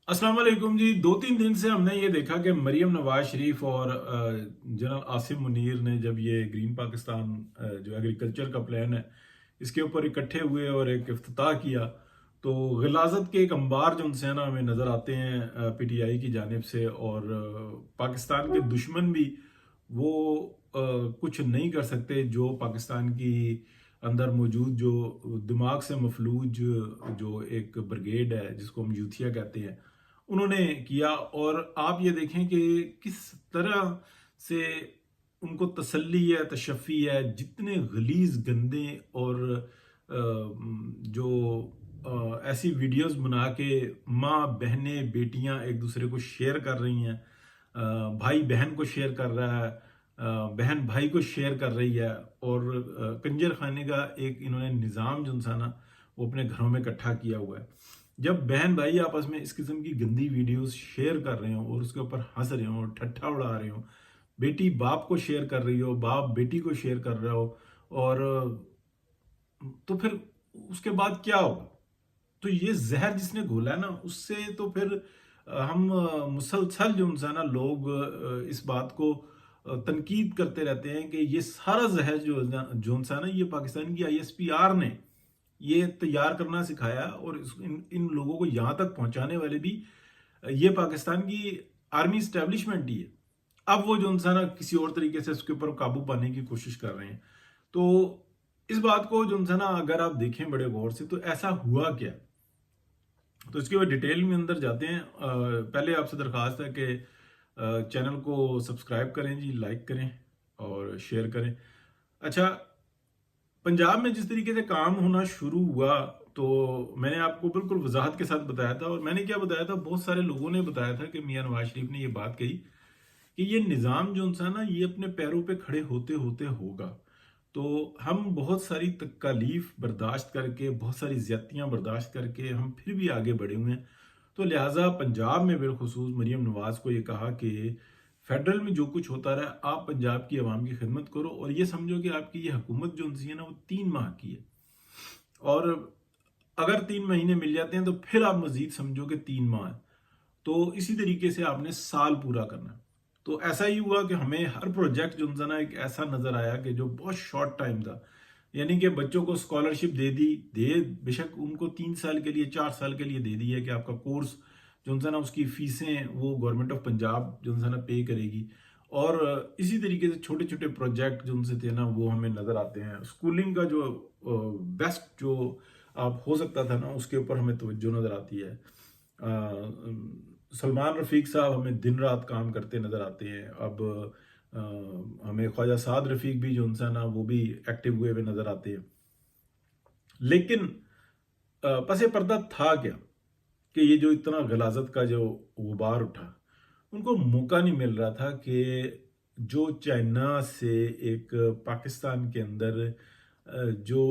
अस्सलाम वालेकुम जी। 2-3 दिन से हमने ये देखा कि मरीम नवाज शरीफ और जनरल आसिम मुनीर ने जब ये ग्रीन पाकिस्तान जो एग्रीकल्चर का प्लान है इसके ऊपर इकट्ठे हुए और एक इफ्तिताह किया, तो गलाजत के एक अंबार जो उनसे है ना हमें नज़र आते हैं पीटीआई की जानिब से। और पाकिस्तान के दुश्मन भी वो कुछ नहीं कर सकते जो पाकिस्तान की अंदर मौजूद जो दिमाग से मफलूज जो एक ब्रिगेड है जिसको हम यूथिया कहते हैं उन्होंने किया। और आप ये देखें कि किस तरह से उनको तसल्ली है, तशफ़ी है, जितने गलीज गंदे और जो ऐसी वीडियोस बना के माँ बहनें बेटियां एक दूसरे को शेयर कर रही हैं, भाई बहन को शेयर कर रहा है, बहन भाई को शेयर कर रही है। और कंजर खाने का एक इन्होंने निज़ाम जो सा ना वो अपने घरों में इकट्ठा किया हुआ है। जब बहन भाई आपस में इस किस्म की गंदी वीडियोस शेयर कर रहे हो और उसके ऊपर हंस रहे हो, ठट्ठा उड़ा रहे हो, बेटी बाप को शेयर कर रही हो, बाप बेटी को शेयर कर रहे हो, और तो फिर उसके बाद क्या होगा? तो ये जहर जिसने घोला है ना उससे तो फिर हम मुसलसल जो है ना लोग इस बात को तनकीद करते रहते हैं कि ये सारा जहर जो सा ना ये पाकिस्तान की आईएसपीआर ने ये तैयार करना सिखाया। और इन लोगों को यहाँ तक पहुंचाने वाले भी ये पाकिस्तान की आर्मी स्टैब्लिशमेंट ही है। अब वो जो इंसान है किसी और तरीके से उसके ऊपर काबू पाने की कोशिश कर रहे हैं। तो इस बात को जो इंसान अगर आप देखें बड़े गौर से तो ऐसा हुआ क्या, तो इसके बाद डिटेल में अंदर जाते हैं। पहले आपसे दरख्वास्त है कि चैनल को सब्सक्राइब करें जी, लाइक करें और शेयर करें। अच्छा, पंजाब में जिस तरीके से काम होना शुरू हुआ तो मैंने आपको बिल्कुल वजाहत के साथ बताया था। और मैंने क्या बताया था, बहुत सारे लोगों ने बताया था कि मियां नवाज शरीफ ने ये बात कही कि ये निज़ाम जो सा ना ये अपने पैरों पे खड़े होते होते होगा। तो हम बहुत सारी तकालीफ बर्दाश्त करके, बहुत सारी ज्यादतियां बर्दाश्त करके हम फिर भी आगे बढ़े हुए हैं। तो लिहाजा पंजाब में बिलखसूस मरीम नवाज को ये कहा कि फेडरल में जो कुछ होता रहा आप पंजाब की आवाम की खिदमत करो और ये समझो कि आपकी ये हुकूमत जो है ना वो 3 माह की है। और अगर 3 महीने मिल जाते हैं तो फिर आप मजीद समझो कि 3 माह है। तो इसी तरीके से आपने साल पूरा करना है। तो ऐसा ही हुआ कि हमें हर प्रोजेक्ट जो है ना एक ऐसा नजर आया कि जो बहुत शॉर्ट टाइम था, यानी कि बच्चों को स्कॉलरशिप दे बेशक उनको 3 साल के लिए 4 साल के लिए दे दी है कि आपका कोर्स जो है ना उसकी फीसें वो गवर्नमेंट ऑफ पंजाब जो है ना पे करेगी। और इसी तरीके से छोटे छोटे प्रोजेक्ट जो उनसे थे ना वो हमें नजर आते हैं। स्कूलिंग का जो बेस्ट जो आप हो सकता था ना उसके ऊपर हमें तवज्जो नजर आती है। सलमान रफ़ीक साहब हमें दिन रात काम करते नज़र आते हैं। अब हमें ख्वाजा साद रफ़ीक भी जो उनसा ना वो भी एक्टिव हुए हुए नज़र आते हैं। लेकिन पसे पर्दा था क्या कि ये जो इतना गलाजत का जो गुबार उठा, उनको मौका नहीं मिल रहा था कि जो चाइना से एक पाकिस्तान के अंदर जो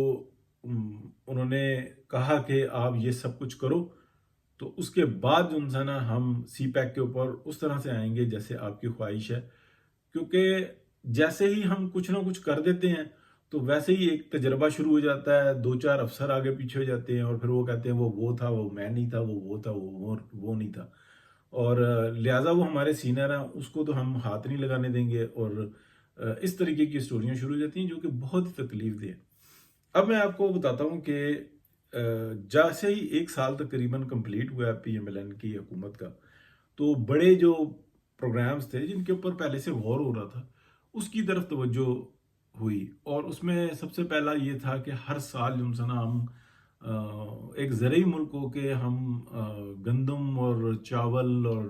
उन्होंने कहा कि आप ये सब कुछ करो, तो उसके बाद जो है ना हम सी पैक के ऊपर उस तरह से आएंगे जैसे आपकी ख्वाहिश है। क्योंकि जैसे ही हम कुछ ना कुछ कर देते हैं तो वैसे ही एक तजर्बा शुरू हो जाता है, 2-4 अफसर आगे पीछे हो जाते हैं और फिर वो कहते हैं वो था, वो मैं नहीं था, वो था, वो नहीं था। और लिहाजा वो हमारे सीनियर हैं, उसको तो हम हाथ नहीं लगाने देंगे। और इस तरीके की स्टोरियां शुरू हो जाती हैं जो कि बहुत ही तकलीफ दे। अब मैं आपको बताता हूँ कि जैसे ही 1 साल तकरीबन कंप्लीट हुआ है पीएमएलएन की हुकूमत का, तो बड़े जो प्रोग्राम्स थे जिनके ऊपर पहले से गौर हो रहा था उसकी तरफ तवज्जो हुई। और उसमें सबसे पहला ये था कि हर साल जो है ना हम एक ज़रूरी मुल्क हो के हम गंदम और चावल और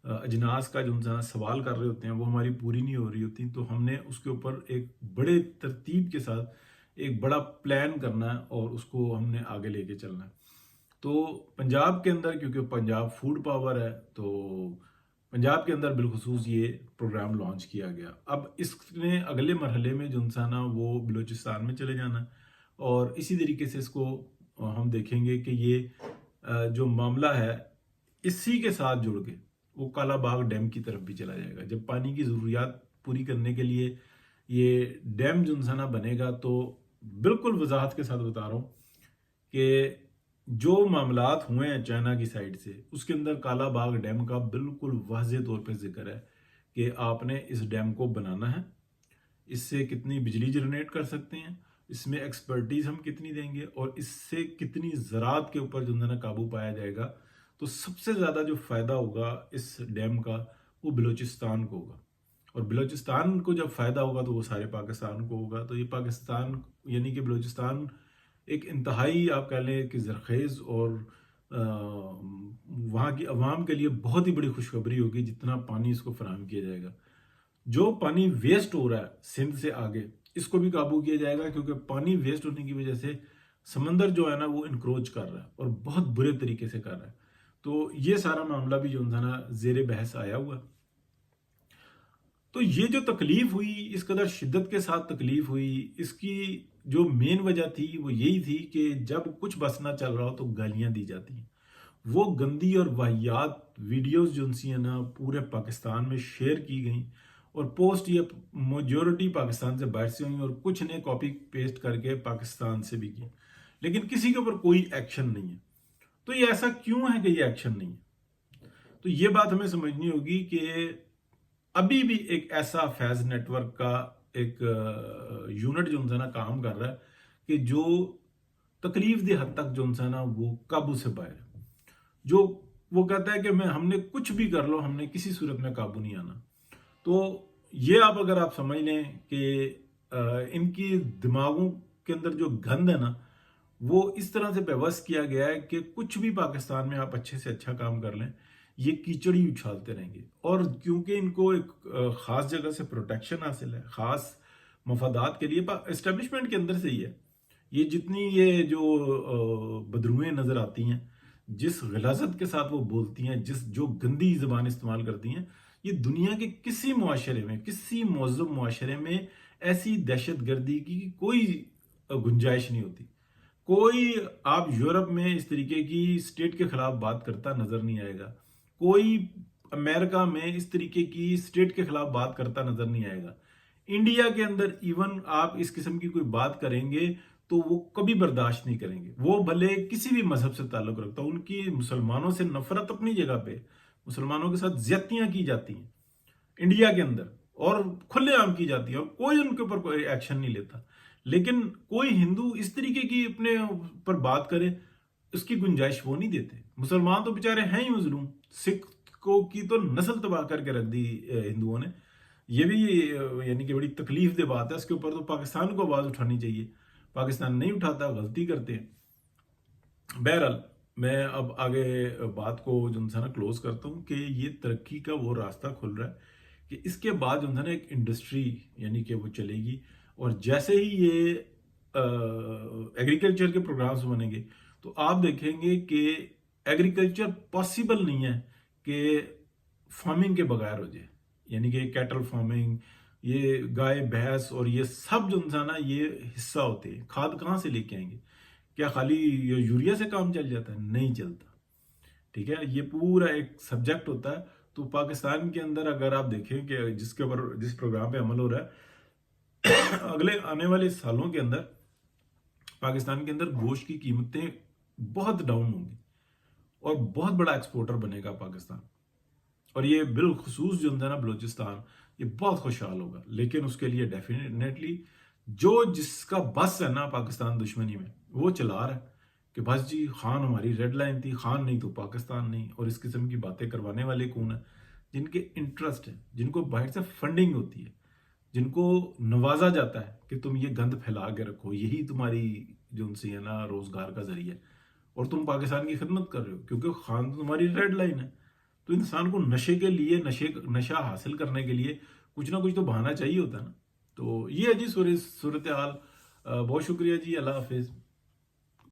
अजनास का जो है ना सवाल कर रहे होते हैं वो हमारी पूरी नहीं हो रही होती। तो हमने उसके ऊपर एक बड़े तरतीब के साथ एक बड़ा प्लान करना है और उसको हमने आगे लेके चलना है। तो पंजाब के अंदर, क्योंकि पंजाब फूड पावर है, तो पंजाब के अंदर बिलखसूस ये प्रोग्राम लॉन्च किया गया। अब इसने अगले मरहले में जो इंसान है वो बलूचिस्तान में चले जाना है। और इसी तरीके से इसको हम देखेंगे कि ये जो मामला है इसी के साथ जुड़ के वो काला बाग डैम की तरफ भी चला जाएगा। जब पानी की ज़रूरियात पूरी करने के लिए ये डैम जो इंसान बनेगा, तो बिल्कुल वजाहत के साथ बता रहा हूँ कि जो मामलात हुए हैं चाइना की साइड से, उसके अंदर काला बाग डैम का बिल्कुल वाज़ेह तौर पे जिक्र है कि आपने इस डैम को बनाना है, इससे कितनी बिजली जनरेट कर सकते हैं, इसमें एक्सपर्टीज हम कितनी देंगे और इससे कितनी ज़रात के ऊपर जो है ना काबू पाया जाएगा। तो सबसे ज़्यादा जो फ़ायदा होगा इस डैम का वो बलूचिस्तान को होगा, और बलूचिस्तान को जब फ़ायदा होगा तो वो सारे पाकिस्तान को होगा। तो ये पाकिस्तान यानी कि बलूचिस्तान एक इंतहाई आप कह लें कि ज़रखेज़ और वहाँ की आवाम के लिए बहुत ही बड़ी खुशखबरी होगी जितना पानी इसको फराहम किया जाएगा। जो पानी वेस्ट हो रहा है सिंध से आगे, इसको भी काबू किया जाएगा, क्योंकि पानी वेस्ट होने की वजह से समंदर जो है ना वो इंक्रोच कर रहा है और बहुत बुरे तरीके से कर रहा है। तो ये सारा मामला भी जो है ना जेर बहस आया हुआ। तो ये जो तकलीफ हुई, इस कदर शिद्दत के साथ तकलीफ हुई, इसकी जो मेन वजह थी वो यही थी कि जब कुछ बस ना चल रहा हो तो गालियां दी जाती हैं। वो गंदी और वाहियात वीडियोस जो उनसी है ना पूरे पाकिस्तान में शेयर की गई, और पोस्ट ये मेजोरिटी पाकिस्तान से बाहर से हुई और कुछ ने कॉपी पेस्ट करके पाकिस्तान से भी की, लेकिन किसी के ऊपर कोई एक्शन नहीं है। तो ये ऐसा क्यों है कि ये एक्शन नहीं है? तो ये बात हमें समझनी होगी कि अभी भी एक ऐसा फैज नेटवर्क का एक यूनिट जो है ना काम कर रहा है कि जो तकलीफ दे हद तक जो है ना वो काबू से बाहर है। जो वो कहता है कि मैं हमने कुछ भी कर लो, हमने किसी सूरत में काबू नहीं आना। तो ये आप अगर आप समझ लें कि इनकी दिमागों के अंदर जो गंद है ना वो इस तरह से बेबस किया गया है कि कुछ भी पाकिस्तान में आप अच्छे से अच्छा काम कर लें, ये कीचड़ ही उछालते रहेंगे। और क्योंकि इनको एक ख़ास जगह से प्रोटेक्शन हासिल है, ख़ास मफादात के लिए इस्टेब्लिशमेंट के अंदर से ही है। ये जितनी ये जो बदरुएं नज़र आती हैं, जिस गलाजत के साथ वो बोलती हैं, जो गंदी ज़बान इस्तेमाल करती हैं, ये दुनिया के किसी मुआशरे में, किसी मौजूद मुआशरे में ऐसी दहशत गर्दी की कोई गुंजाइश नहीं होती। कोई आप यूरोप में इस तरीके की स्टेट के खिलाफ बात करता नजर नहीं आएगा, कोई अमेरिका में इस तरीके की स्टेट के खिलाफ बात करता नजर नहीं आएगा। इंडिया के अंदर इवन आप इस किस्म की कोई बात करेंगे तो वो कभी बर्दाश्त नहीं करेंगे, वो भले किसी भी मजहब से ताल्लुक रखता हो। उनकी मुसलमानों से नफरत अपनी जगह पे, मुसलमानों के साथ ज्यादतियां की जाती हैं इंडिया के अंदर और खुलेआम की जाती है, और कोई उनके ऊपर कोई एक्शन नहीं लेता। लेकिन कोई हिंदू इस तरीके की अपने ऊपर बात करे, उसकी गुंजाइश वो नहीं देते। मुसलमान तो बेचारे हैं ही मजलूम, सिख को की तो नस्ल तबाह करके रख दी हिंदुओं ने। ये भी यानी कि बड़ी तकलीफ दे बात है, इसके ऊपर तो पाकिस्तान को आवाज उठानी चाहिए। पाकिस्तान नहीं उठाता, गलती करते हैं। बहरहाल मैं अब आगे बात को जो है ना क्लोज करता हूँ कि ये तरक्की का वो रास्ता खुल रहा है कि इसके बाद जो है ना एक इंडस्ट्री यानी कि वो चलेगी, और जैसे ही ये एग्रीकल्चर के प्रोग्राम्स बनेंगे तो आप देखेंगे कि एग्रीकल्चर पॉसिबल नहीं है कि फार्मिंग के बगैर हो जाए। यानी कि कैटल फार्मिंग, ये गाय भैंस और ये सब जो है ना ये हिस्सा होते हैं। खाद कहाँ से लेके आएंगे? क्या खाली यूरिया से काम चल जाता है? नहीं चलता। ठीक है, ये पूरा एक सब्जेक्ट होता है। तो पाकिस्तान के अंदर अगर आप देखें कि जिसके ऊपर जिस प्रोग्राम पे अमल हो रहा है अगले आने वाले सालों के अंदर पाकिस्तान के अंदर गोश्त की कीमतें बहुत डाउन होंगी और बहुत बड़ा एक्सपोर्टर बनेगा पाकिस्तान। और ये बिलखुसूस जो है ना बलूचिस्तान, ये बहुत खुशहाल होगा। लेकिन उसके लिए डेफिनेटली जो जिसका बस है ना पाकिस्तान दुश्मनी में, वो चला रहा है कि बस जी खान हमारी रेड लाइन थी, खान नहीं तो पाकिस्तान नहीं। और इस किस्म की बातें करवाने वाले कौन है? जिनके इंटरेस्ट है, जिनको बाहर से फंडिंग होती है, जिनको नवाजा जाता है कि तुम ये गंद फैला के रखो, यही तुम्हारी जो उनसे है ना रोजगार का जरिया है, और तुम पाकिस्तान की खिदमत कर रहे हो क्योंकि खान तो तुम्हारी रेड लाइन है। तो इंसान को नशे के लिए, नशा हासिल करने के लिए कुछ ना कुछ तो बहाना चाहिए होता है ना। तो ये है जी सूरत हाल। बहुत शुक्रिया जी, अल्लाह हाफिज।